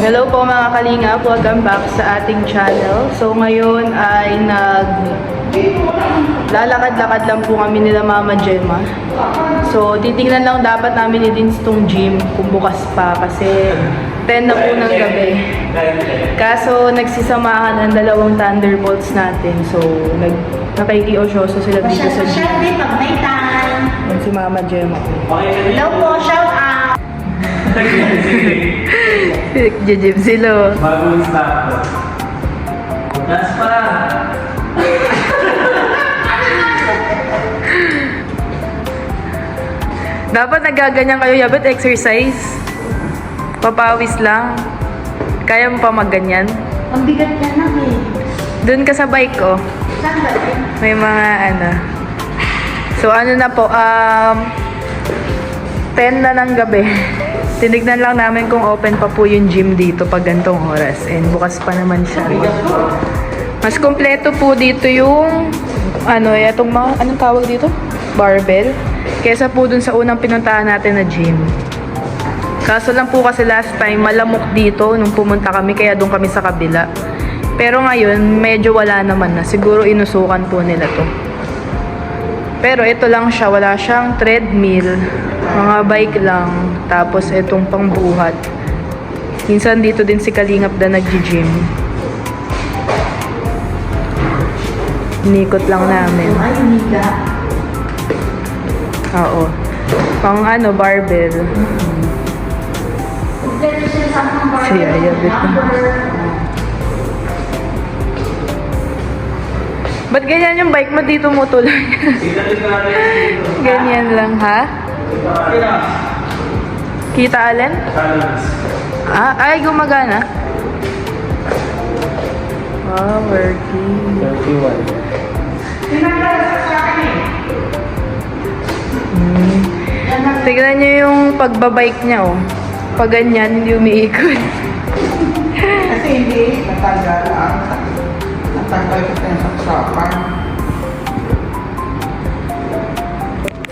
Hello po mga kalingap, welcome back sa ating channel. So ngayon ay lalakad-lakad lang po kami nila Mama Gemma. So titingnan lang dapat namin i-dins tong gym kung bukas pa kasi 10 na po ng gabi. Kaso nagsisamahan ang dalawang Thunderbolts natin. So nakikiosyoso sila dito sa gym. Pag may time. Yan si Mama Gemma. Hello po, shout out. Jijib sila. Bagong stop. Gas pa. Dapat nagaganyan kayo, Yabet, exercise. Papawis lang. Kaya mo pa magganyan? Ang bigat niya na eh. Doon ka sa bike ko. Saan ba yun? May mga ano. So ano na po, 10 na ng gabi. Tinignan lang namin kung open pa po yung gym dito pag gantong oras. And bukas pa naman siya. Mas kompleto po dito yung itong mga, anong tawag dito? Barbell. Kesa po dun sa unang pinuntahan natin na gym. Kaso lang po kasi last time malamok dito nung pumunta kami kaya doon kami sa kabila. Pero ngayon medyo wala naman na. Siguro inusukan po nila to. Pero ito lang siya, wala siyang treadmill, mga bike lang, tapos itong pangbuhat. Minsan dito din si Kalingap na nag-gym. Inikot lang namin. Ay, higa. Oo. Pang barbell. Kompleto siya sa mga bar. Si Ayabit na. Ba't ganyan yung bike mo dito mo tuloy? Ganyan lang, ha? Kita alin? Ay, gumagana? Working. 31. Tignan nyo yung pagbabike niya, oh. Pag ganyan, hindi umiikot. Kasi hindi, natanggal ang natanggal ko sa saksapan.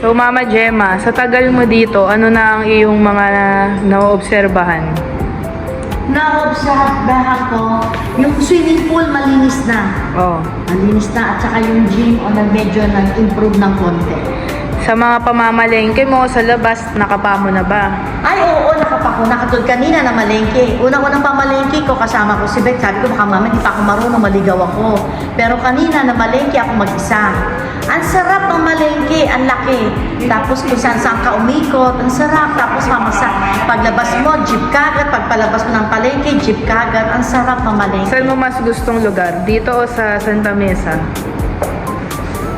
So, Mama Gemma, sa tagal mo dito, ano na ang iyong mga naoobserbahan? Naobserbahan ko, yung swimming pool malinis na. Oh. Malinis na at saka yung gym medyo nag-improve ng konti. Sa mga pamamalengke mo sa labas, nakapamo na ba? Ay, oo, nakapako. Nakatulad kanina na malengke. Unang-unang pamalengke ko, kasama ko si Beth. Sabi ko, baka mama, hindi pa ako marunong, maligaw ako. Pero kanina na malengke ako mag-isa. Ang sarap ng malengke, ang laki. Tapos kung saan-saan ka umikot, ang sarap. Tapos mamasa, paglabas mo, jeep kagad. Pagpalabas mo ng palengke, jeep kagad. Ang sarap ng malengke. Saan mo mas gustong lugar? Dito o sa Santa Mesa?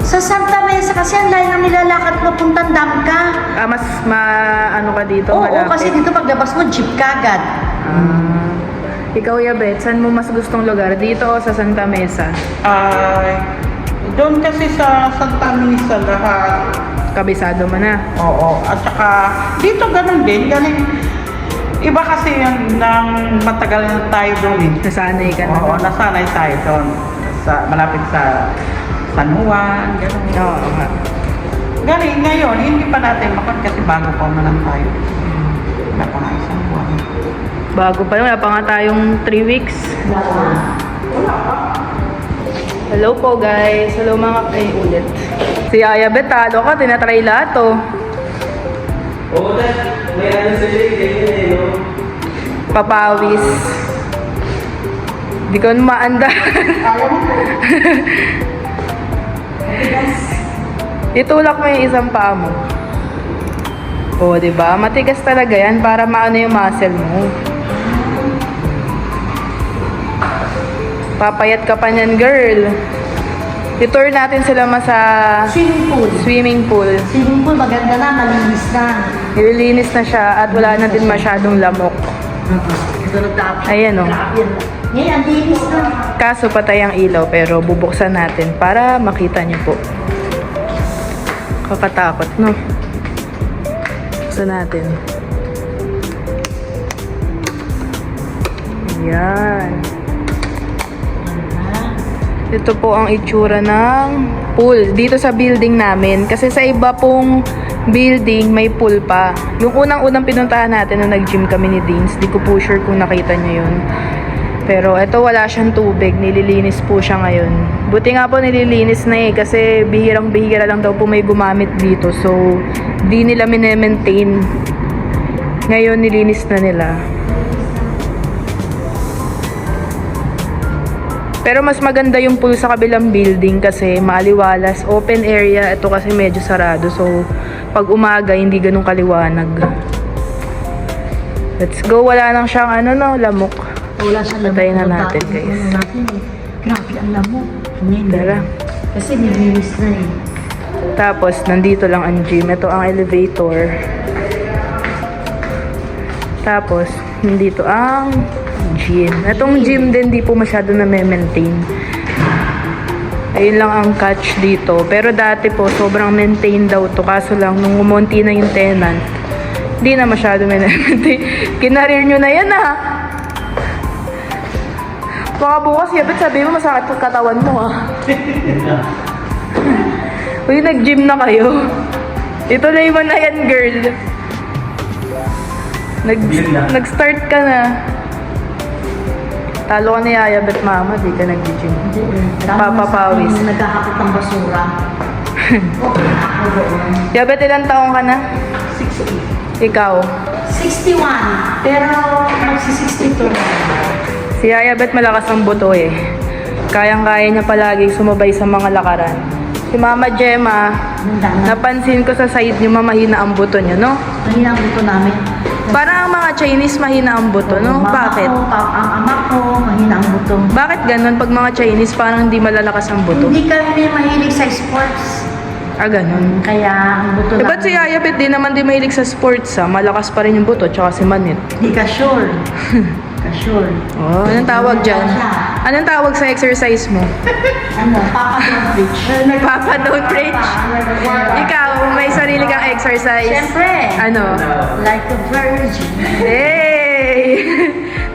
Sa Santa Mesa kasi ang layo ng nilalakad mo puntang Damka. Mas ka dito? Oo, malapit? kasi dito paglabas mo, jeep kagad. Ikaw, Yabet, saan mo mas gustong lugar? Dito o sa Santa Mesa? Ay, doon kasi sa Santa Misa lahat. Kabisado mo na. Oo, at saka dito ganun din, galing. Iba kasi yung nang matagal na tayo doon eh. Nasanay ka na. Oo, nasanay tayo doon. Malapit sa San Juan, gano'n. Oo nga. Galing ngayon, hindi pa natin makon kasi bago pa naman tayo. Wala pa nga isang buwan. Bago pa yun, wala pa nga tayong 3 weeks. Hello po guys. Hello mga ulit. Si Ayabet, talo ka, tinatry lahat oh. Oo, may ano sila ganyan no? Papawis. Di ko maanda. Ayaw mo po. Itulak mo yung isang paa mo. Oo, diba? Matigas talaga yan para maano yung muscle mo. Papayat ka pa niyan, girl. I-tour natin sila sa Swimming pool. swimming pool. Swimming pool, maganda na, malinis na. Nililinis na siya at wala na din masyadong lamok. Ayan, oh. Ngayon, ang linis na. Kaso patay ang ilaw pero bubuksan natin para makita niyo po. Kakatakot, no? Buksan natin. Ayan. Ito po ang itsura ng pool dito sa building namin. Kasi sa iba pong building, may pool pa. Yung unang-unang pinuntahan natin nung nag-gym kami ni Deans, di ko po sure kung nakita nyo yun. Pero eto wala siyang tubig, nililinis po siya ngayon. Buti nga po nililinis na kasi bihirang-bihira lang daw po may gumamit dito. So, di nila minemaintain. Ngayon nilinis na nila. Pero mas maganda yung pool sa kabilang building kasi maliwalas, open area. Ito kasi medyo sarado. So, pag umaga, hindi ganun kaliwanag. Let's go. Wala nang siyang lamok. Wala siya lamok. Patayin na natin, guys. Grabe ang lamok. Tara. Kasi nilinis na eh. Tapos, nandito lang ang gym. Ito ang elevator. Tapos, nandito ang gym. Itong gym din, di po masyado na maintain. Ayun lang ang catch dito. Pero dati po, sobrang maintain daw to. Kaso lang, nung umunti na yung tenant, di na masyado maintain. Kinarir nyo na yan Baka bukas, yapit sabi mo, masakit ang katawan mo Uy, nag-gym na kayo. Ituloy mo na yan, girl. Nag-start ka na. Talo ka ni Yaya, ba't mama, di ka nag-gym? Nagpapapawis. Nagkakapit ng basura. Okay, ako doon. Yabet, ilang taong ka na? 68. Ikaw? 61. Pero magsi-62 na. Si Yaya, bet malakas ang buto Kayang-kaya niya palagi sumabay sa mga lakaran. Si Mama Gemma, napansin ko sa side niyo mahina ang buto niya, no? Mahina ang buto namin. Parang ang mga Chinese mahina ang buto, no? Bakit? Ang ama ko, mahina ang buto. Bakit ganun? Pag mga Chinese, parang hindi malalakas ang buto. Hindi kami mahilig sa sports. Ganun. Kaya ang buto Ba't si Yaya, bet di naman di mahilig sa sports, Malakas pa rin yung buto, tsaka si Manit. Hindi ka sure. Ka sure. Oh, anong tawag dyan? Anong tawag sa exercise mo? Papa don't preach. Papa don't preach. Ikaw, may sarili kang exercise. Siyempre. Ano? Like a virgin. Hey!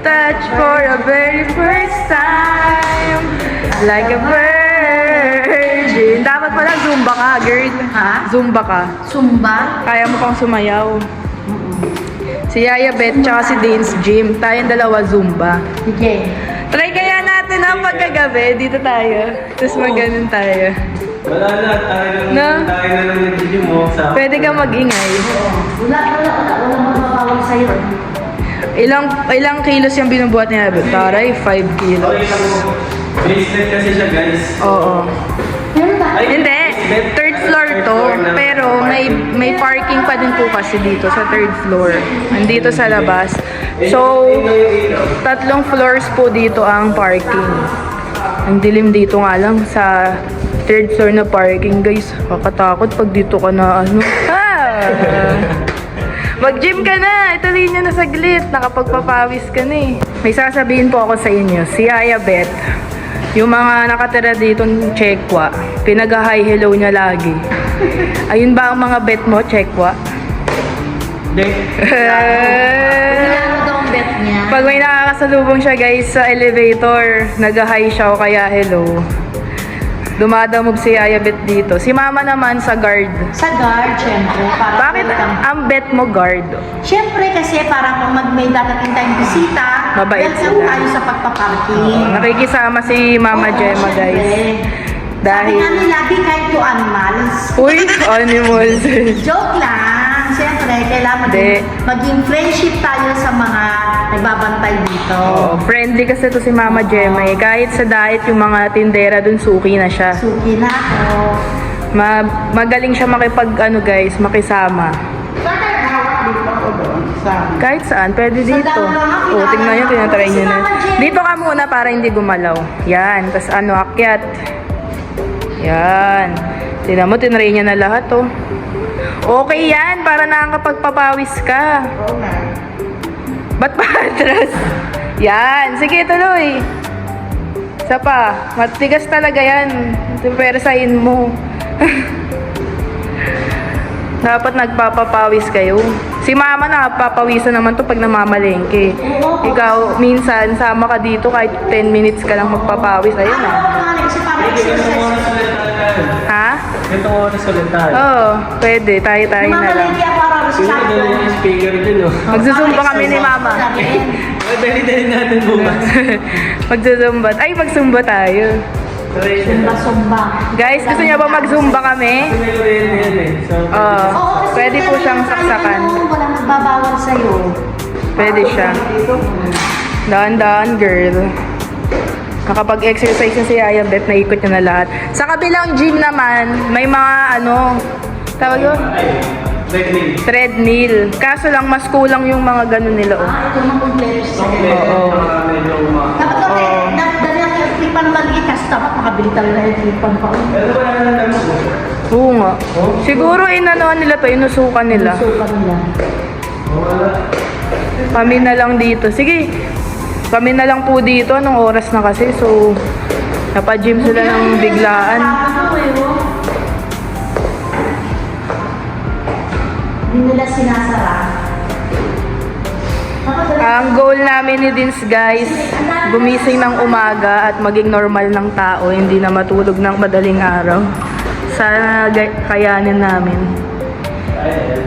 Touch for a very first time. Like a virgin. Dapat pala Zumba ka, girl. Ha? Zumba ka. Zumba. Kaya mo pang sumayaw. Si Yaya Bet, tsaka si Dean's Gym. Tayong dalawa Zumba. Sige. Try kaya natin ang pagkagabi. Dito tayo. Tapos maganon tayo. Wala na, tayo No? na lang nag-gym mo. Pwede ka mag-ingay. Wala magpapawal sa'yo. Ilang kilos yung binubuhat niya? Taray, 5 kilos. Okay lang mo. Bracelet kasi siya, guys. Oo. Meron ba? Hindi, third floor to, pero may parking pa din po kasi dito sa third floor. Nandito sa labas. So, 3 floors po dito ang parking. Ang dilim dito nga lang sa third floor na parking, guys. Kakatakot pag dito ka na Mag-gym ka na! Ituloy niyo na saglit. Nakapagpapawis ka na May sasabihin po ako sa inyo. Si Yaya Bet, yung mga nakatira dito ng Chekwa, pinag-hi hello niya lagi. Ayun ba ang mga bet mo, Chekwa? Hindi. Kailangan daw ang bet niya. Pag may nakakasalubong siya guys sa elevator, nag-hi siya o kaya hello. Dumadamog si Yaya Bet dito. Si Mama naman sa guard. Sa guard, syempre. Para Bakit welcome. ang bet mo guard? Syempre kasi para kung may dadating tayong bisita, Mabait welcome sila. tayo sa pagpaparking. Nakikisama si Mama Oo, Gemma guys. syempre. Sabi Dahil... nga nila, be kind to animals. Uy, animals. Joke lang. Siyempre, kailangan Hindi. maging friendship tayo sa mga nagbabantay dito. Oh, friendly kasi to si Mama Gemma Kahit sa diet yung mga tindera dun, suki na siya. Suki na ako. Magaling siya guys, makisama. Saan kayo hawak dito o doon? Saan? Kahit saan, pwede dito. dalawa, O, tingnan nyo, tinatry nyo na. Si Mama Gemma. Dito ka muna para hindi gumalaw. Yan, tas akyat. Yan. Tingnan mo, tinry niya na lahat, Okay yan, para nakakapagpapawis ka. Oo nga. Ba't pa atras? Yan, sige, tuloy. Isa pa, matigas talaga yan. Persahin mo. Dapat nagpapapawis kayo. Si Mama nagpapawisan naman to pag namamalengke. Ikaw, minsan, sama ka dito kahit 10 minutes ka lang magpapawis. Ayun Ano, kasi para exercise. Ha? Ganitong oras ulit tayo. Oo, pwede. Tayo-tayo na lang. Namamalengke ako araw sa Pwede sabi ka ko. na yung speaker din, oh. Magsusumba kami ni Mama. Dali-dali natin bukas. Magsusumba. Ay, magsumba tayo. Try Sumba-sumba. Guys, gusto niya ba magsumba kami? May kuryente yan eh. So, Oo. Oo, kasi Pwede po siyang saksakan. Walang nagbabawal sa'yo. Pwede siya. Daan-daan, girl. Nakapag-exercise na si Yaya Beth, naikot niya na lahat. Sa kabilang gym naman, may mga tawag yun? Treadmill. Treadmill. Kaso lang, mas kulang yung mga ganun nila. Oh. Ito mga kompleto sa Oo. Medyo Dapat dali natin yung clipan na maliit kasi dapat makabili talaga yung clipan pa. Pero wala na naman mo. Oo nga. Siguro inanoan nila to, inusukan nila. Suka nila. Wala. Kami na lang dito. Sige, kami na lang po dito. Anong oras na kasi? So, napa-gym sila ng biglaan. Hindi nila sinasara. Ang goal namin ni Dins, guys, gumising ng umaga at maging normal ng tao, hindi na matulog ng madaling araw. Sana kayanin namin.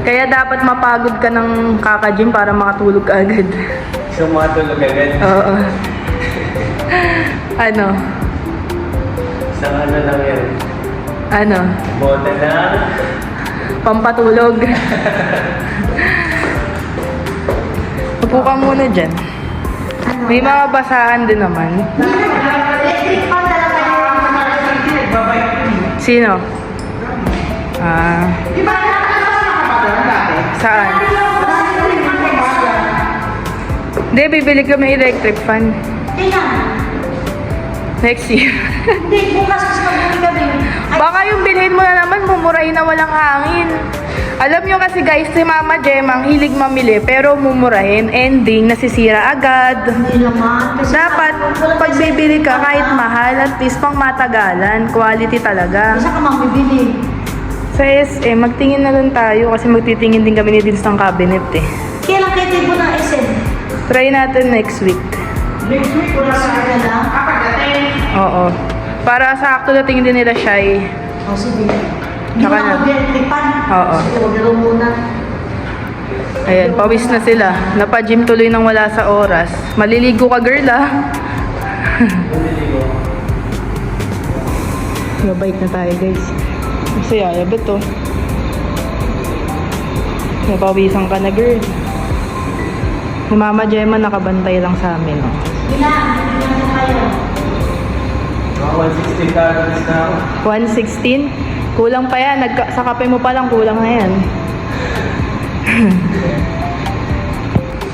Kaya dapat mapagod ka ng kaka-gym para makatulog ka agad. So, matulog agad. Oo. Ano? Sa ano lang yan. Ano? Bote na. Pampatulog. Upo ka muna dyan. May mga basahan din naman. Electric fan talaga yung Sino? Di ba nakakapagod dati? Saan? Hindi, bibili kami electric fan. Kailan? Next year. Hindi, bukas kasi magbuli kami. Baka yung bilhin mo na naman, mumurahin na walang hangin. Alam nyo kasi guys, si Mama Gemma ang hilig mamili, pero mumurahin, ending, nasisira agad. Hindi naman. Kasi Dapat, pag bibili ka, kahit mahal, at least pang matagalan, quality talaga. Isa ka mamibili. Sa SM, magtingin na lang tayo kasi magtitingin din kami ni Dins ng cabinet eh. Kailan kayo tipo ng SM? Try natin next week. Next week, wala sa Sige lang. pagdating. Oo. Para sakto na tingin din nila siya eh. O sige. Hindi Tsaka mo na. na mag-electric fan. Oo. Sige, maglaro muna. Ayan, pawis na sila. Napa-gym tuloy nang wala sa oras. Maliligo ka, girl, ah. Mabait na tayo, guys. Kasi ayabot to. Napawisan ka na, girl. Si Mama Gemma nakabantay lang sa amin, oh. Ilan? Ilan po kayo? Mga 160 calories na ako. 116? Kulang pa yan. Sa kape mo pa lang, kulang na yan.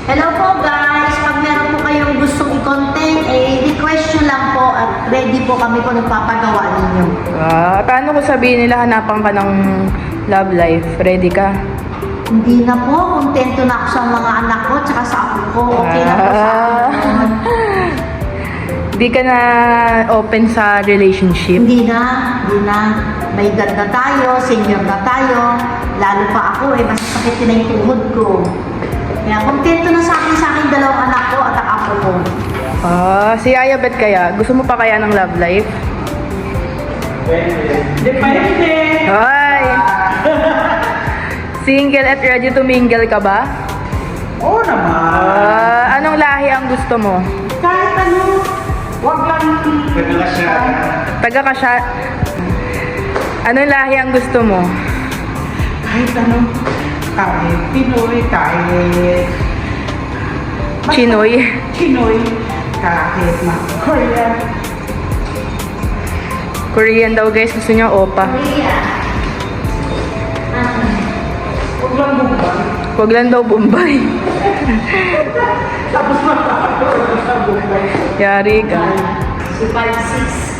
Hello po guys! Pag meron po kayong gustong i-content, request nyo lang po at ready po kami kung nagpapagawa ninyo. Paano ko sabihin nila hanapan ka ng love life? Ready ka? Hindi na po, kontento na ako sa mga anak ko tsaka sa apo ko. Okay na po sa akin. Hindi ka na open sa relationship? Hindi na. May edad na tayo, senior na tayo. Lalo pa ako mas sakit din ang tuhod ko. Kaya kontento na sa akin dalawang anak ko at ang apo ko. Si Yaya Beth kaya? Gusto mo pa kaya ng love life? Depende. Hoy! Single at ready to mingle ka ba? Oo naman. Anong lahi ang gusto mo? Kahit ano, wag lang. Pwede siya. Taga ka siya. Anong lahi ang gusto mo? Kahit ano, kahit Pinoy, kahit Chinoy? Chinoy, kahit Korean. Korean daw guys, gusto niya opa. Maria. Wag lang bumbay. Huwag lang daw Bombay. Tapos matapos sa bumbay. Yari ka. Si 5'6".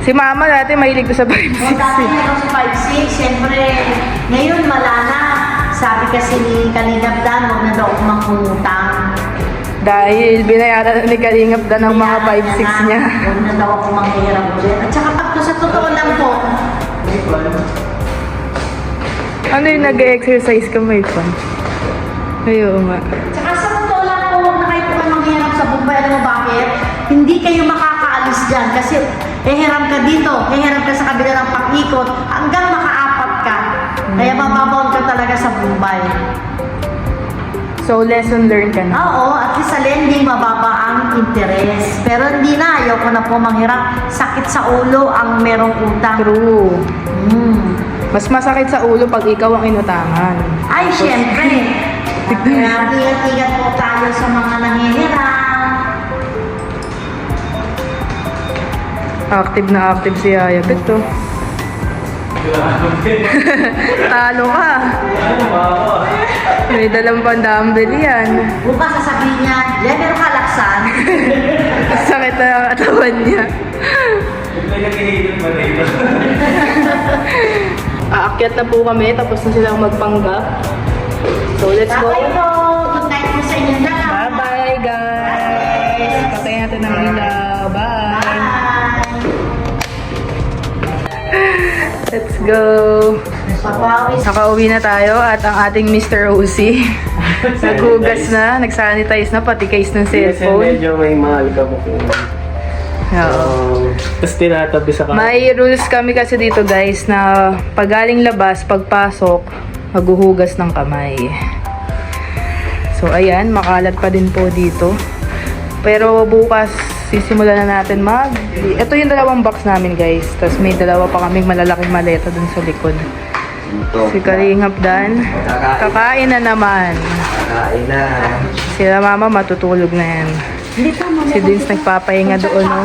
Si Mama dati mahilig ko sa 5'6". O dati meron si 5'6", siyempre, ngayon wala na. Sabi kasi ni Kalingap Dan, huwag na daw ako mangungutang. Dahil binayaran ni Kalingap Dan ng mga 5'6 niya. Huwag na daw ako manghihirap ulit. At saka pag sa totoo lang po, Ano yung nag-exercise ka, may fun? Ayaw nga. tsaka sa totoo lang po, huwag na kayo po manghihirap sa Bombay. Alam mo bakit? Hindi kayo makakaalis dyan kasi hiram ka dito, hiram ka sa kabila ng pag-ikot hanggang Kaya mababaon ka talaga sa Mumbai. So, lesson learned ka na. Oo, at least sa lending mababa ang interest. Pero hindi na, ayoko na po manghirap. Sakit sa ulo ang merong utang. True. Hmm. Mas masakit sa ulo pag ikaw ang inutangan. Ay, syempre. Kaya ingat-ingat po tayo sa mga nanghihirap. Active na active si Yaya. Ito. Talo ka. Ano ba ako? May dalang pandumbbell yan. Bukas sasabihin niya, yan, meron ka laksan. Sakit na ang katawan niya. Huwag na nag-ihilot ba dito? Aakyat na po kami, tapos na silang magpanggap. So, let's go. Bye po. Good night po sa inyo lahat. Bye-bye, guys. Patayin natin ang ilaw. Bye. Bye. Let's go. Papawis. Nakauwi na tayo at ang ating Mr. OC naghugas na, nag-sanitize na, pati case ng Kasi cellphone. medyo may mahal ka mo kung... Oo. Tapos tinatabi sa kamay. May rules kami kasi dito guys na pag galing labas, pagpasok, maghuhugas ng kamay. So ayan, makalat pa din po dito. Pero bukas, sisimulan na natin ito yung dalawang box namin guys. Tapos may dalawa pa kaming malalaking maleta dun sa likod. Si Kalingap Dan, kakain na naman. Kakain na. Sila mama matutulog na yan. Si Dins nagpapahinga doon, no?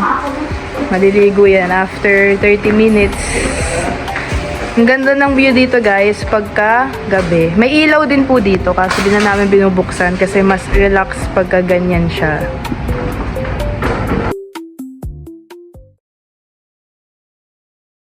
Maliligo yan after 30 minutes. Ang ganda ng view dito guys pagka gabi. May ilaw din po dito kasi di na namin binubuksan kasi mas relax pagka ganyan siya.